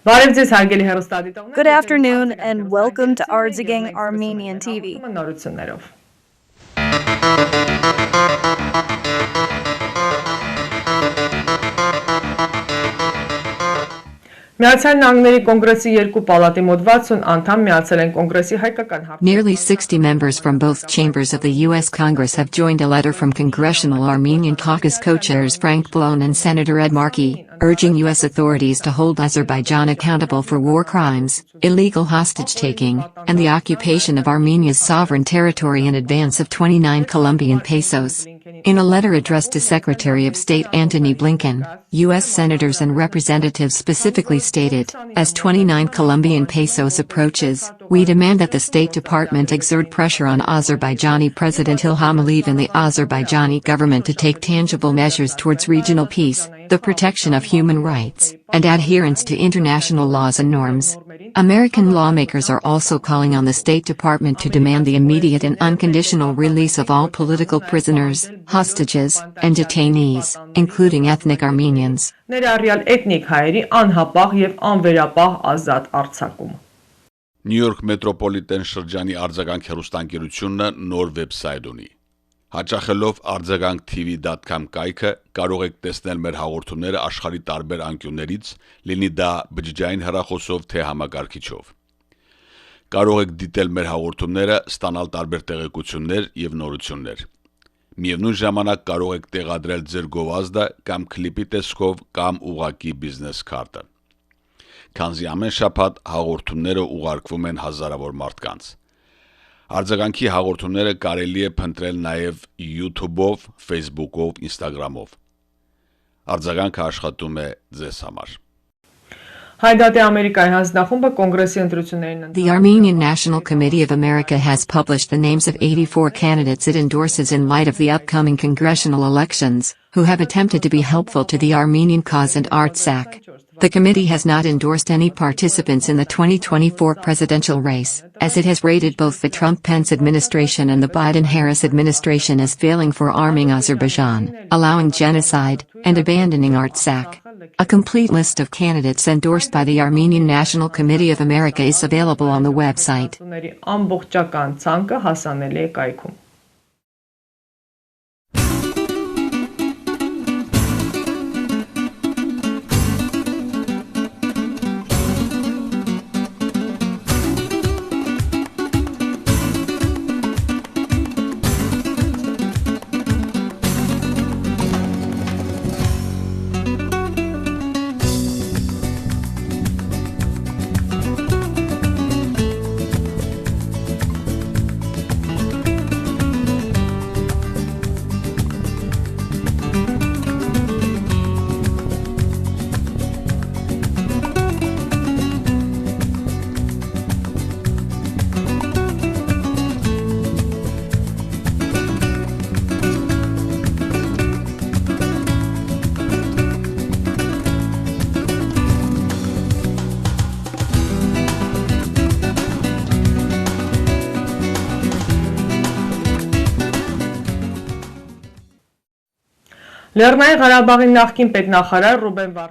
Good afternoon and welcome to Artsakh Armenian TV. Nearly 60 members from both chambers of the U.S. Congress have joined a letter from Congressional Armenian Caucus co-chairs Frank Blone and Senator Ed Markey, urging U.S. authorities to hold Azerbaijan accountable for war crimes, illegal hostage-taking, and the occupation of Armenia's sovereign territory in advance of 29 Colombian pesos. In a letter addressed to Secretary of State Antony Blinken, U.S. senators and representatives specifically stated, as 29 Colombian pesos approaches, we demand that the State Department exert pressure on Azerbaijani President Ilham Aliyev and the Azerbaijani government to take tangible measures towards regional peace, the protection of human rights, and adherence to international laws and norms. American lawmakers are also calling on the State Department to demand the immediate and unconditional release of all political prisoners, hostages, and detainees, including ethnic Armenians. New York Metropolitan շրջանի արձագանք հեռուստաընկերությունը նոր վեբսայթ ունի։ Հաճախելով ArmenianTV.com կայքը կարող եք տեսնել մեր հաղորդումները աշխարհի տարբեր անկյուններից, լինի դա բջջային հեռախոսով թե համակարգիչով։ Կարող եք դիտել մեր հաղորդումները, ստանալ տարբեր տեղեկություններ եւ նորություններ։ Միևնույն ժամանակ կարող եք տեղադրել ձեր գովազդը կամ քլիպի տեսքով կամ ուղղակի բիզնես քարտը։ Քանզի ամեն շաբաթ հաղորդումները ուղարկվում են հազարավոր մարդկանց։ Արձագանքի հաղորդումները կարելի է փնտրել նաև YouTube-ով, Facebook-ով, Instagram-ով։ Արձագանքը աշխատում է ձեզ համար։ The Armenian National Committee of America has published the names of 84 candidates it endorses in light of the upcoming congressional elections, who have attempted to be helpful to the Armenian cause and Artsakh. The committee has not endorsed any participants in the 2024 presidential race, as it has rated both the Trump-Pence administration and the Biden-Harris administration as failing for arming Azerbaijan, allowing genocide, and abandoning Artsakh. A complete list of candidates endorsed by the Armenian National Committee of America is available on the website.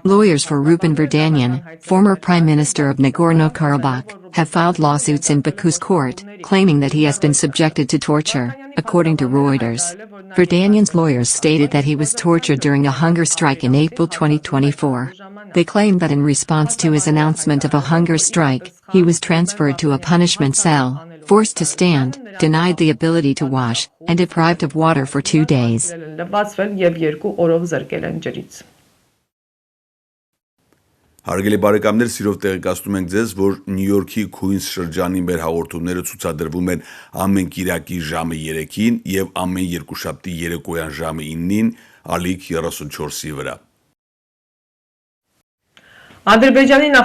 Lawyers for Ruben Vardanyan, former Prime Minister of Nagorno-Karabakh, have filed lawsuits in Baku's court, claiming that he has been subjected to torture, according to Reuters. Vardanyan's lawyers stated that he was tortured during a hunger strike in April 2024. They claimed that in response to his announcement of a hunger strike, he was transferred to a punishment cell, forced to stand, denied the ability to wash, and deprived of water for 2 days. Հարգելի բարեկամներ, սիրով տեղեկացնում ենք ձեզ, որ Նյու Յորքի Քուինս շրջանի մեր հաղորդումները ցուցադրվում են ամեն կիրակի ժամը 3-ին եւ ամեն երկուշաբթի երեկոյան ժամը 9-ին, ալիք 34-ի վրա։ Azerbaijani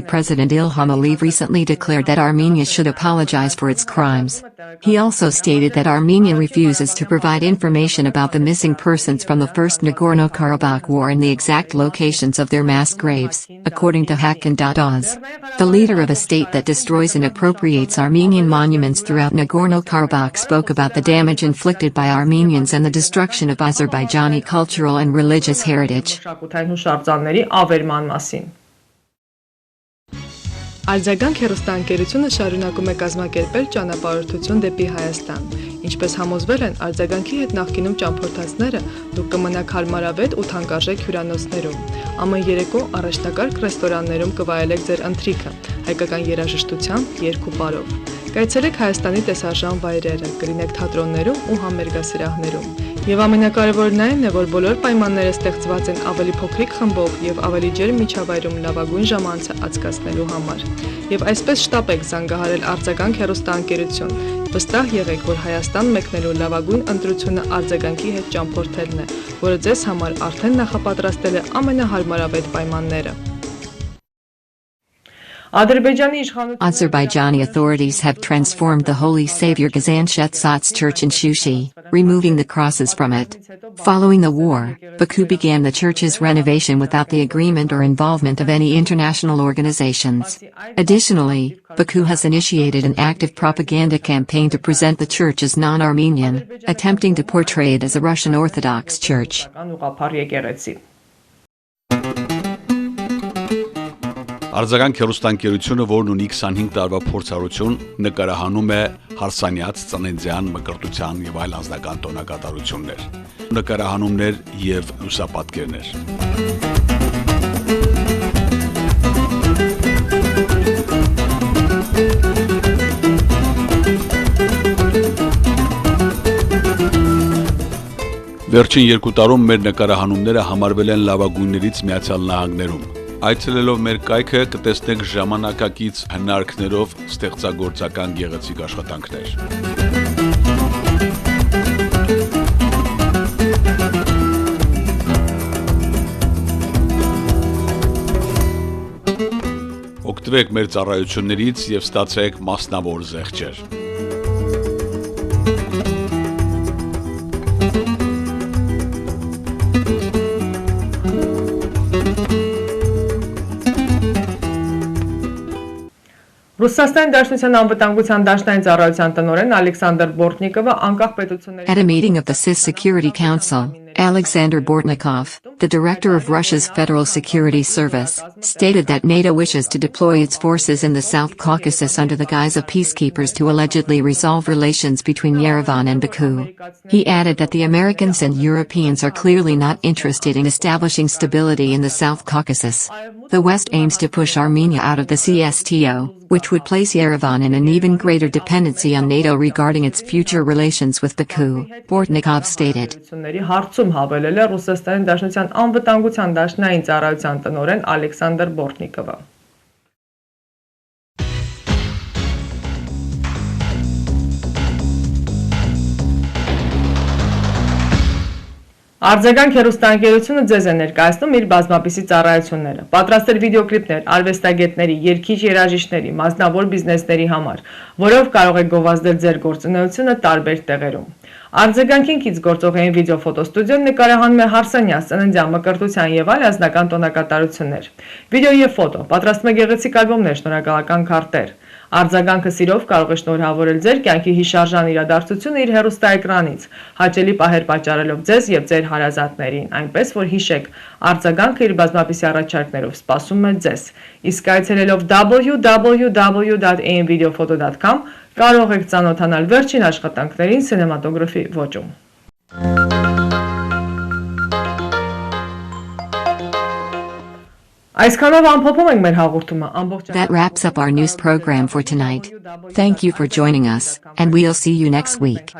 President Ilham Aliyev recently declared that Armenia should apologize for its crimes. He also stated that Armenia refuses to provide information about the missing persons from the First Nagorno-Karabakh War and the exact locations of their mass graves, according to Hakan.oz. The leader of a state that destroys and appropriates Armenian monuments throughout Nagorno-Karabakh spoke about the damage inflicted by Armenians and the destruction of Azerbaijani cultural and religious heritage. մշակութային հուշարձանների ավերման մասին։ Արձագանք հեռուստաընկերությունը շարունակում է կազմակերպել ճանապարհորդություն դեպի Հայաստան։ Ինչպես համոզվել են արձագանքի հետ նախկինում ճամփորդածները, դուք կմնաք հարմարավետ ու թանկարժեք հյուրանոցներում։ Ամեն երեկո առաջնակարգ ռեստորաններում կվայելեք ձեր ընթրիքը, հայկական երաժշտությամբ, երգ ու պարով։ Կայցելեք Հայաստանի տեսարժան վայրերը, կլինեք թատրոններում ու համերգասրահներում։ Եվ ամենակարևորն այն է, որ բոլոր պայմանները ստեղծված են ավելի փոքրիկ խմբով եւ ավելի ջերմ միջավայրում լավագույն ժամանցը անցկացնելու համար։ Եվ այսպես շտապեք զանգահարել Արձագանք հեռուստաընկերություն։ Վստահ եղեք, որ Հայաստան մեկնելու լավագույն ընտրությունը արձագանքի հետ ճամփորդելն է, որը ձեզ համար արդեն նախապատրաստել է ամենահարմարավետ պայմանները։ Azerbaijani authorities have transformed the Holy Savior Gazanshet Church in Shushi, removing the crosses from it. Following the war, Baku began the church's renovation without the agreement or involvement of any international organizations. Additionally, Baku has initiated an active propaganda campaign to present the church as non-Armenian, attempting to portray it as a Russian Orthodox church. Արձագանք հեռուստաընկերությունը, որն ունի 25 տարվա փորձառություն, նկարահանում է հարսանյաց, ծննդյան, մկրտության եւ այլ անձնական տոնակատարություններ, նկարահանումներ եւ լուսապատկերներ։ Վերջին 2 տարում մեր նկարահանումները համարվել են լավագույններից Միացյալ Նահանգներում։ Այցելելով մեր կայքը կտեսնեք ժամանակակից հնարքներով ստեղծագործական գեղեցիկ աշխատանքներ։ Օգտվեք մեր ծառայություններից եւ ստացեք մասնավոր զեղչեր։ Ռուսաստանի Դաշնության անվտանգության դաշնային ծառայության տնօրեն Ալեքսանդր Բորտնիկովը անկախ պետությունների At a meeting of the CIS Security Council, Alexander Bortnikov, the director of Russia's Federal Security Service, stated that NATO wishes to deploy its forces in the South Caucasus under the guise of peacekeepers to allegedly resolve relations between Yerevan and Baku. He added that the Americans and Europeans are clearly not interested in establishing stability in the South Caucasus. The West aims to push Armenia out of the CSTO, which would place Yerevan in an even greater dependency on NATO regarding its future relations with Baku, Bortnikov stated. Հավելել է Ռուսաստանի Դաշնության անվտանգության դաշնային ծառայության տնօրեն Ալեքսանդր Բորտնիկովը։ Արձագանք հեռուստաընկերությունը ձեզ է ներկայացնում իր բազմապիսի ծառայությունները։ Պատրաստել վիդեոկլիպներ արվեստագետների, երգիչ երաժիշտների, մասնավոր բիզնեսների համար, որով կարող եք գովազդել ձեր գործունեությունը տարբեր տեղերում։ Արձագանքին կից գործողային վիդեոֆոտոստուդիոն նկարահանում է հարսանյաց, ծննդյան, մկրտության եւ այլ անձնական տոնակատարություններ։ Վիդեո եւ ֆոտո, պատրաստում է գեղեցիկ ալբոմներ, շնորհակալական քարտեր։ Արձագանքը սիրով կարող է շնորհավորել ձեր կյանքի հիշարժան իրադարձությունը իր հեռուստաէկրանից, հաճելի պահեր պատճառելով ձեզ եւ ձեր հարազատներին, այնպես որ հիշեք, արձագանքը իր բազմապիսի առաջարկներով սպասում է ձեզ։ Իսկ այցելելով www.amvideophoto.com կարող եք ծանոթանալ վերջին աշխատանքներին սինեմատոգրաֆի ոճում։ That wraps up our news program for tonight. Thank you for joining us, and we'll see you next week.